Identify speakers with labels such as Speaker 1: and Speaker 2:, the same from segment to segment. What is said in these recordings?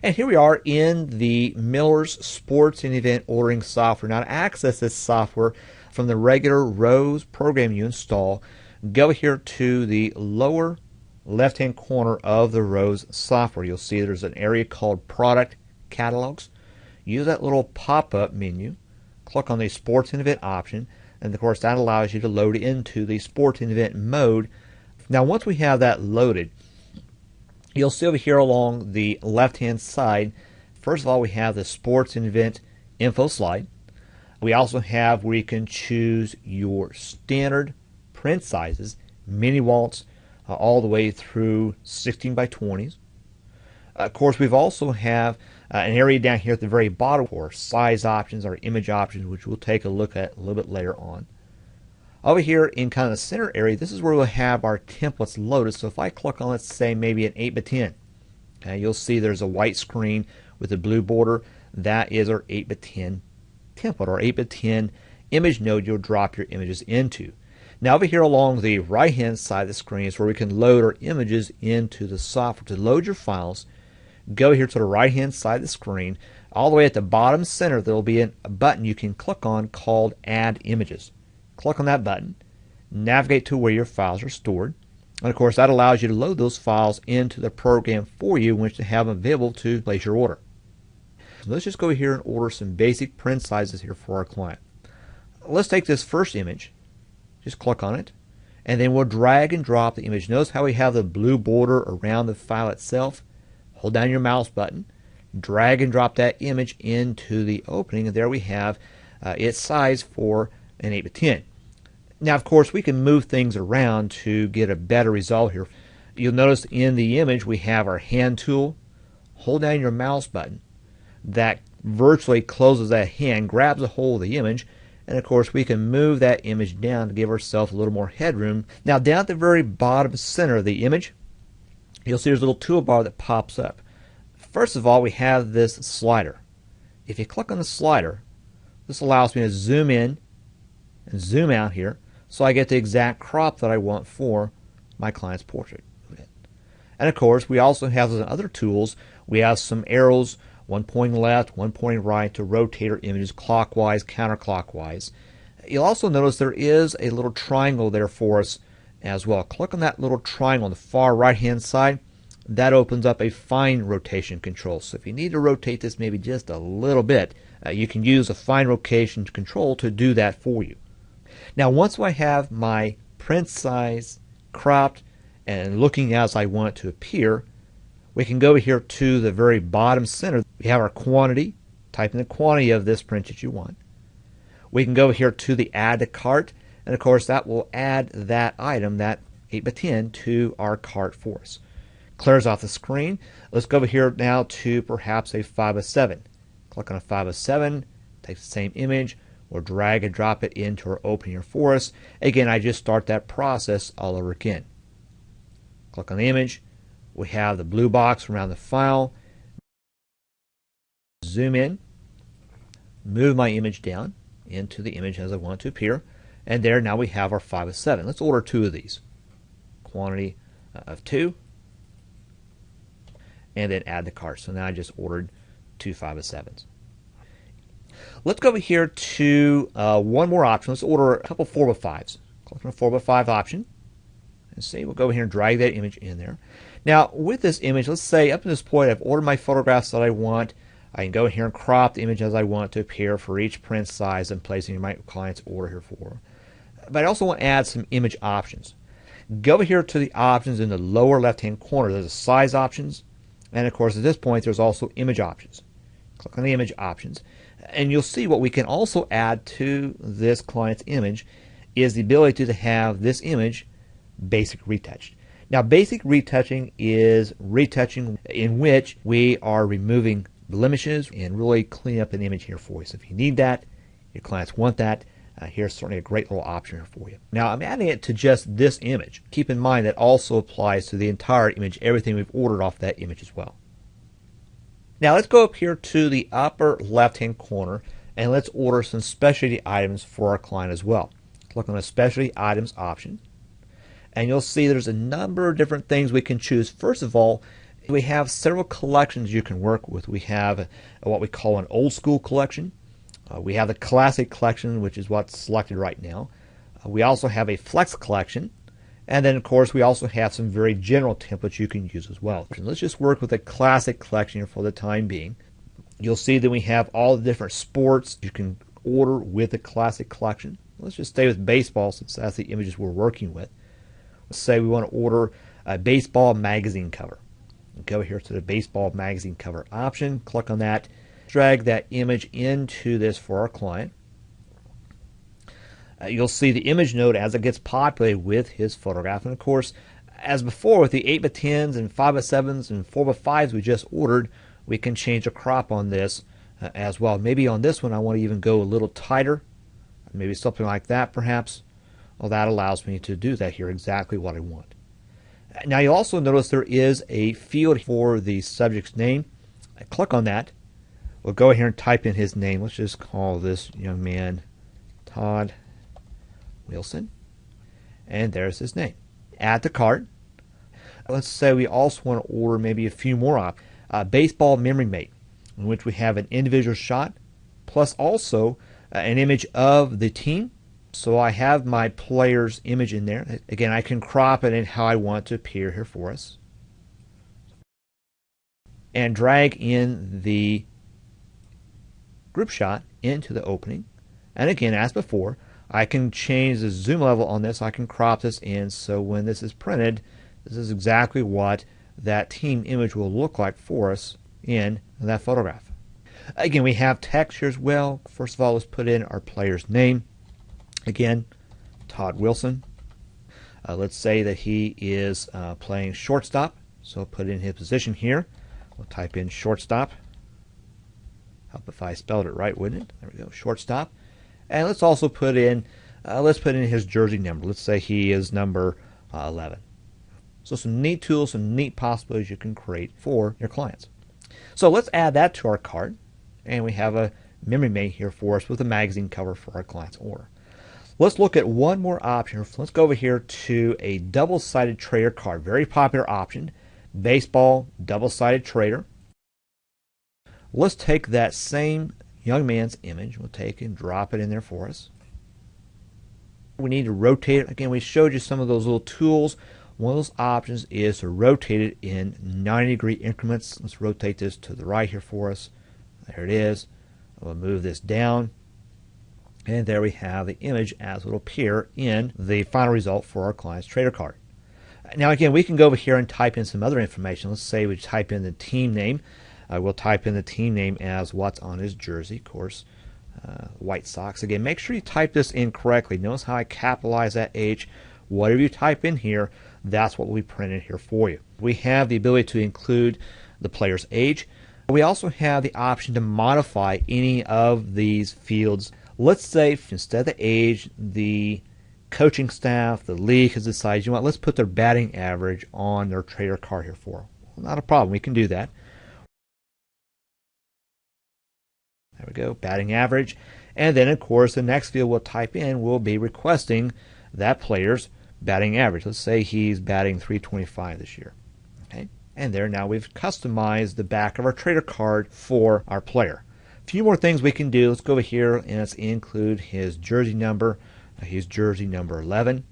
Speaker 1: And here we are in the Miller's Sports and Event Ordering software. Now to access this software from the regular ROES program you install, go here to the lower left-hand corner of the ROES software. You'll see there's an area called Product Catalogs. Use that little pop-up menu, click on the Sports and Event option, and of course that allows you to load into the Sports and Event mode. Now once we have that loaded, you'll see over here along the left-hand side, first of all, we have the Sports and Event info slide. We also have where you can choose your standard print sizes, mini wallets, all the way through 16 by 20s. Of course, we've also have an area down here at the very bottom for size options or image options, which we'll take a look at a little bit later on. Over here in kind of the center area, this is where we'll have our templates loaded. So if I click on, let's say, maybe an 8x10, okay, you'll see there's a white screen with a blue border. That is our 8x10 template, or 8x10 image node you'll drop your images into. Now over here along the right hand side of the screen is where we can load our images into the software. To load your files, go here to the right hand side of the screen. All the way at the bottom center there will be a button you can click on called Add Images. Click on that button, navigate to where your files are stored, and of course that allows you to load those files into the program for you, which to have them available to place your order. So let's just go here and order some basic print sizes here for our client. Let's take this first image, just click on it, and then we'll drag and drop the image. Notice how we have the blue border around the file itself. Hold down your mouse button, drag and drop that image into the opening, and there we have its size for an 8x10. Now of course we can move things around to get a better result here. You'll notice in the image we have our hand tool. Hold down your mouse button. That virtually closes that hand, grabs a hold of the image, and of course we can move that image down to give ourselves a little more headroom. Now down at the very bottom center of the image, you'll see there's a little toolbar that pops up. First of all, we have this slider. If you click on the slider, this allows me to zoom in and zoom out here so I get the exact crop that I want for my client's portrait. And of course we also have some other tools. We have some arrows, one pointing left, one pointing right, to rotate our images clockwise, counterclockwise. You'll also notice there is a little triangle there for us as well. Click on that little triangle on the far right hand side. That opens up a fine rotation control. So if you need to rotate this maybe just a little bit, you can use a fine rotation control to do that for you. Now once I have my print size cropped and looking as I want it to appear, we can go here to the very bottom center. We have our quantity. Type in the quantity of this print that you want. We can go here to the Add to Cart, and of course that will add that item, that 8x10, to our cart for us. Clears off the screen. Let's go over here now to perhaps a 5x7. Click on a 5x7, take the same image, we'll drag and drop it into our opening here for us. Again, I just start that process all over again. Click on the image. We have the blue box around the file. Zoom in, move my image down into the image as I want it to appear, and there now we have our 5x7. Let's order 2 of these. Quantity of 2, and then add the cart. So now I just ordered 2 5x7s. Let's go over here to one more option. Let's order a couple 4x5s. Click on the 4x5 option, and see, we'll go over here and drag that image in there. Now with this image, let's say up to this point I've ordered my photographs that I want. I can go in here and crop the image as I want it to appear for each print size I'm placing my client's order here for. But I also want to add some image options. Go over here to the options in the lower left hand corner. There's a size options, and of course at this point there's also image options. Click on the image options, and you'll see what we can also add to this client's image is the ability to have this image basic retouched. Now basic retouching is retouching in which we are removing blemishes and really clean up an image here for you. So if you need that, your clients want that, here's certainly a great little option here for you. Now I'm adding it to just this image. Keep in mind that also applies to the entire image, everything we've ordered off that image as well. Now let's go up here to the upper left hand corner and let's order some specialty items for our client as well. Click on the specialty items option, and you'll see there's a number of different things we can choose. First of all, We have several collections you can work with. We have what we call an old school collection. We have the classic collection, which is what's selected right now. We also have a flex collection. And then, of course, we also have some very general templates you can use as well. Let's just work with a classic collection here for the time being. You'll see that we have all the different sports you can order with the classic collection. Let's just stay with baseball since that's the images we're working with. Let's say we want to order a baseball magazine cover. Go here to the baseball magazine cover option, click on that, drag that image into this for our client. You'll see the image node as it gets populated with his photograph. And of course, as before with the 8x10s and 5x7s and 4x5s we just ordered, we can change the crop on this as well. Maybe on this one I want to even go a little tighter, maybe something like that perhaps. Well, that allows me to do that here, exactly what I want. Now you'll also notice there is a field for the subject's name. I click on that. We'll go here and type in his name. Let's just call this young man Todd Wilson, and there's his name. Add to cart. Let's say we also want to order maybe a few more options. Baseball memory mate, in which we have an individual shot plus also an image of the team. So I have my player's image in there. Again, I can crop it in how I want to appear here for us, and drag in the group shot into the opening. And again, as before, I can change the zoom level on this. I can crop this in so when this is printed, this is exactly what that team image will look like for us in that photograph. Again, we have text here as well. First of all, let's put in our player's name. Again, Todd Wilson. Let's say that he is playing shortstop. So put in his position here. We'll type in shortstop. Help if I spelled it right, wouldn't it? There we go, shortstop. And let's also put in, his jersey number. Let's say he is number 11. So some neat tools, some neat possibilities you can create for your clients. So let's add that to our cart. And we have a memory mate here for us with a magazine cover for our client's order. Let's look at one more option. Let's go over here to a double-sided trader card. Very popular option. Baseball double-sided trader. Let's take that same young man's image. We'll take and drop it in there for us. We need to rotate it. Again, we showed you some of those little tools. One of those options is to rotate it in 90-degree increments. Let's rotate this to the right here for us. There it is. We'll move this down. And there we have the image as it will appear in the final result for our client's trader card. Now again, we can go over here and type in some other information. Let's say we type in the team name. We'll type in the team name as what's on his jersey, of course, White Sox. Again, make sure you type this in correctly. Notice how I capitalize that H. Whatever you type in here, that's what we printed here for you. We have the ability to include the player's age. We also have the option to modify any of these fields. Let's say instead of the age, the coaching staff, the league has decided, you know what, let's put their batting average on their trader card here for them. Well, not a problem. We can do that. There we go, batting average. And then, of course, the next field we'll type in will be requesting that player's batting average. Let's say he's batting .325 this year. Okay, and there now we've customized the back of our trader card for our player. A few more things we can do. Let's go over here and let's include his jersey number. He's jersey number 11.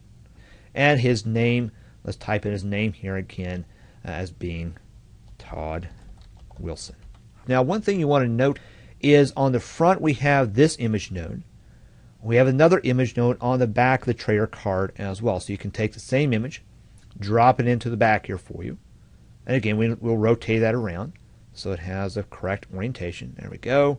Speaker 1: And his name, let's type in his name here again as being Todd Wilson. Now, one thing you want to note is on the front we have this image node. We have another image node on the back of the trader card as well. So you can take the same image, drop it into the back here for you. And again, we'll rotate that around so it has the correct orientation. There we go.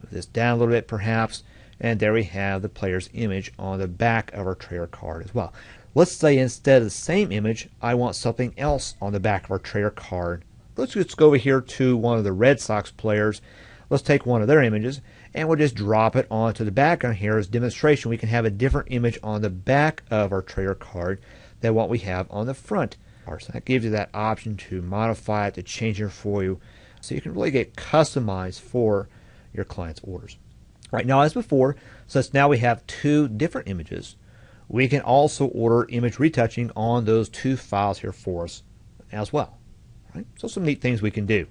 Speaker 1: Move this down a little bit perhaps. And there we have the player's image on the back of our trader card as well. Let's say instead of the same image, I want something else on the back of our trader card. Let's just go over here to one of the Red Sox players. Let's take one of their images and we'll just drop it onto the background here as demonstration. We can have a different image on the back of our trader card than what we have on the front. So that gives you that option to modify it, to change it for you, so you can really get customized for your client's orders. Right now, as before, since now we have two different images, we can also order image retouching on those two files here for us as well. Right? So some neat things we can do.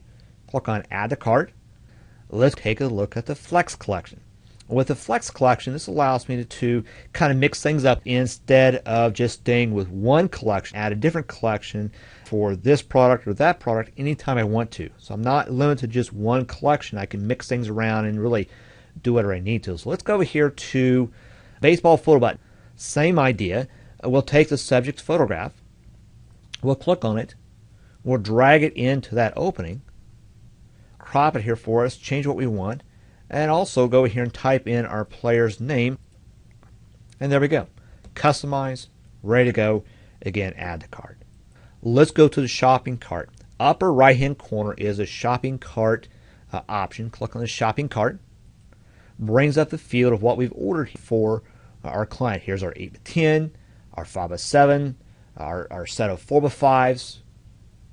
Speaker 1: Click on Add to Cart. Let's take a look at the Flex Collection. With the Flex Collection, this allows me to kind of mix things up instead of just staying with one collection, add a different collection for this product or that product anytime I want to. So I'm not limited to just one collection. I can mix things around and really do whatever I need to. So let's go over here to Baseball Photo Button. Same idea. We'll take the subject's photograph. We'll click on it. We'll drag it into that opening. Crop it here for us. Change what we want. And also go here and type in our player's name. And there we go. Customize, ready to go. Again, add to cart. Let's go to the shopping cart. Upper right hand corner is a shopping cart option. Click on the shopping cart. Brings up the field of what we've ordered for our client. Here's our 8x10, our 5x7, our set of 4x5s,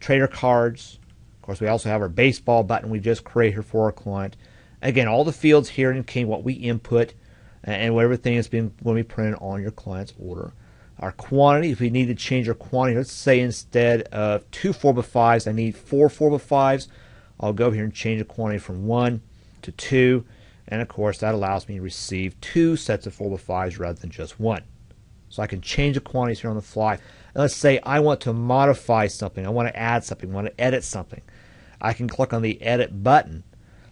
Speaker 1: trader cards. Of course, we also have our baseball button we just created here for our client. Again, all the fields here indicate what we input and what everything has been when we printed on your client's order. Our quantity, if we need to change our quantity, let's say instead of 2 4x5s, I need 4 4x5s. I'll go here and change the quantity from 1 to 2. And of course, that allows me to receive 2 sets of 4x5s rather than just 1. So I can change the quantities here on the fly. And let's say I want to modify something. I want to add something. I want to edit something. I can click on the Edit button.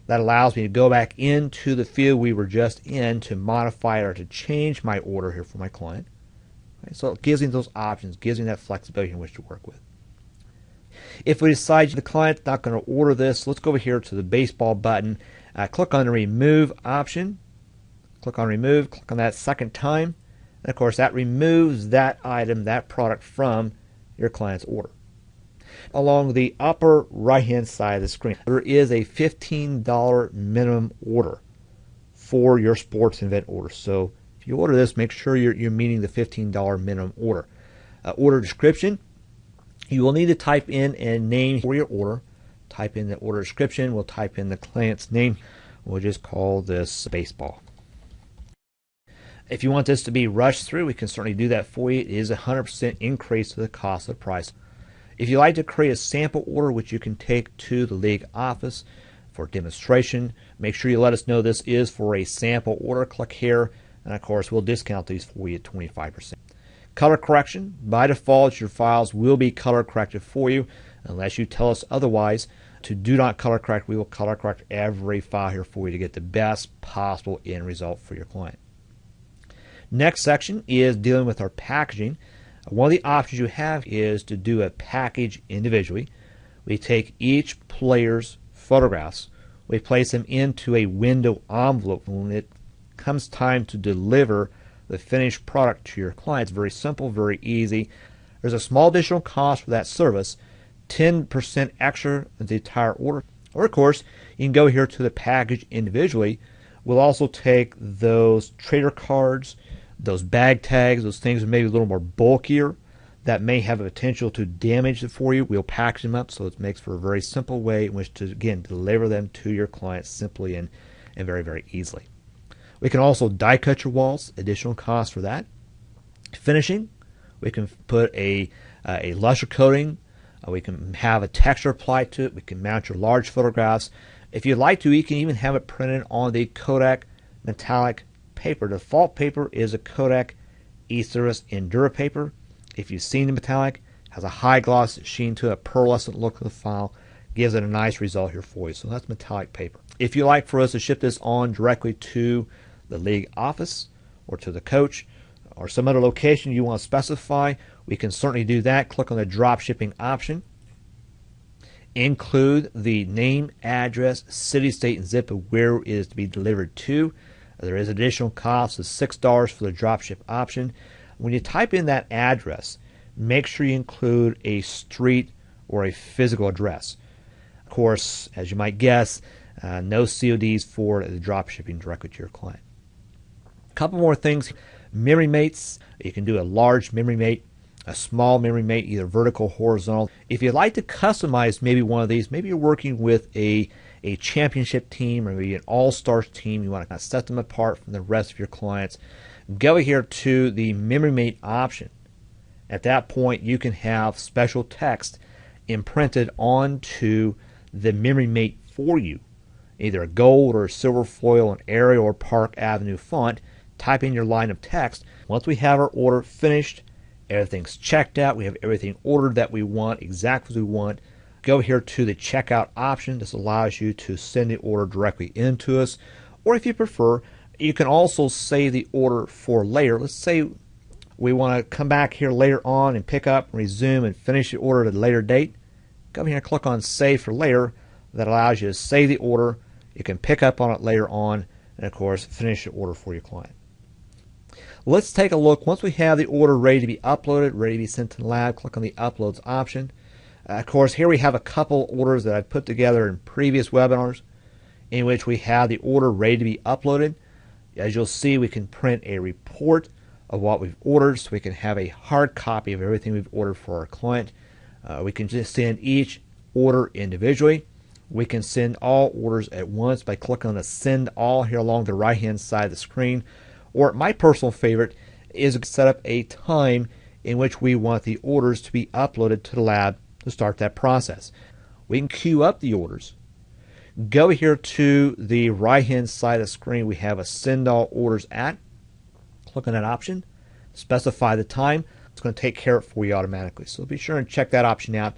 Speaker 1: That allows me to go back into the field we were just in to modify it or to change my order here for my client. Okay, so it gives me those options, gives me that flexibility in which to work with. If we decide the client's not going to order this, let's go over here to the baseball button. Click on the Remove option. Click on Remove. Click on that second time. And of course, that removes that item, that product from your client's order. Along the upper right-hand side of the screen, there is a $15 minimum order for your sports event order. So if you order this, make sure you're meeting the $15 minimum order. Order description, you will need to type in a name for your order. Type in the order description. We'll type in the client's name. We'll just call this baseball. If you want this to be rushed through, we can certainly do that for you. It is a 100% increase to the cost of the price. If you like to create a sample order, which you can take to the league office for demonstration, make sure you let us know this is for a sample order. Click here, and of course, we'll discount these for you at 25%. Color correction. By default, your files will be color corrected for you unless you tell us otherwise. To do not color correct, we will color correct every file here for you to get the best possible end result for your client. Next section is dealing with our packaging. One of the options you have is to do a package individually. We take each player's photographs, we place them into a window envelope. When it comes time to deliver the finished product to your client, it's very simple, very easy. There's a small additional cost for that service, 10% extra in the entire order. Or of course, you can go here to the package individually. We'll also take those trader cards, those bag tags, those things that may be a little more bulkier that may have a potential to damage it for you. We'll package them up so it makes for a very simple way in which to, again, deliver them to your client simply and very, very easily. We can also die cut your walls, additional cost for that. Finishing, we can put a lustre coating. We can have a texture applied to it. We can mount your large photographs. If you'd like to, you can even have it printed on the Kodak metallic paper. The default paper is a Kodak eService Endura paper. If you've seen the metallic, it has a high gloss sheen to it, pearlescent look of the file, gives it a nice result here for you. So that's metallic paper. If you like for us to ship this on directly to the league office or to the coach or some other location you want to specify, we can certainly do that. Click on the drop shipping option. Include the name, address, city, state, and zip of where it is to be delivered to. There is additional cost of $6 for the dropship option. When you type in that address, make sure you include a street or a physical address. Of course, as you might guess, no CODs for the drop shipping directly to your client. A couple more things. Memory mates. You can do a large memory mate, a small memory mate, either vertical or horizontal. If you'd like to customize maybe one of these, maybe you're working with a championship team or maybe an all-stars team, you want to set them apart from the rest of your clients, go here to the memory mate option. At that point, you can have special text imprinted onto the memory mate for you, either a gold or a silver foil, an Arial or Park Avenue font. Type in your line of text. Once we have our order finished, everything's checked out, we have everything ordered that we want, exactly as we want, go here to the checkout option. This allows you to send the order directly into us, or if you prefer, you can also save the order for later. Let's say we want to come back here later on and pick up, resume, and finish the order at a later date. Come here and click on Save for Later. That allows you to save the order. You can pick up on it later on, and of course, finish the order for your client. Let's take a look. Once we have the order ready to be uploaded, ready to be sent to the lab, click on the Uploads option. Of course, here we have a couple orders that I put together in previous webinars in which we have the order ready to be uploaded. As you'll see, we can print a report of what we've ordered, so we can have a hard copy of everything we've ordered for our client. We can just send each order individually. We can send all orders at once by clicking on the Send All here along the right hand side of the screen. Or my personal favorite is to set up a time in which we want the orders to be uploaded to the lab to start that process. We can queue up the orders. Go here to the right hand side of the screen. We have a Send All Orders At. Click on that option. Specify the time. It's going to take care of it for you automatically. So be sure and check that option out.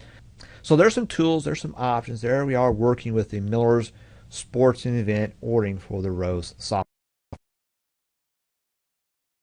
Speaker 1: So there's some tools, there's some options. There we are working with the Miller's Sports and Event ordering for the ROES software.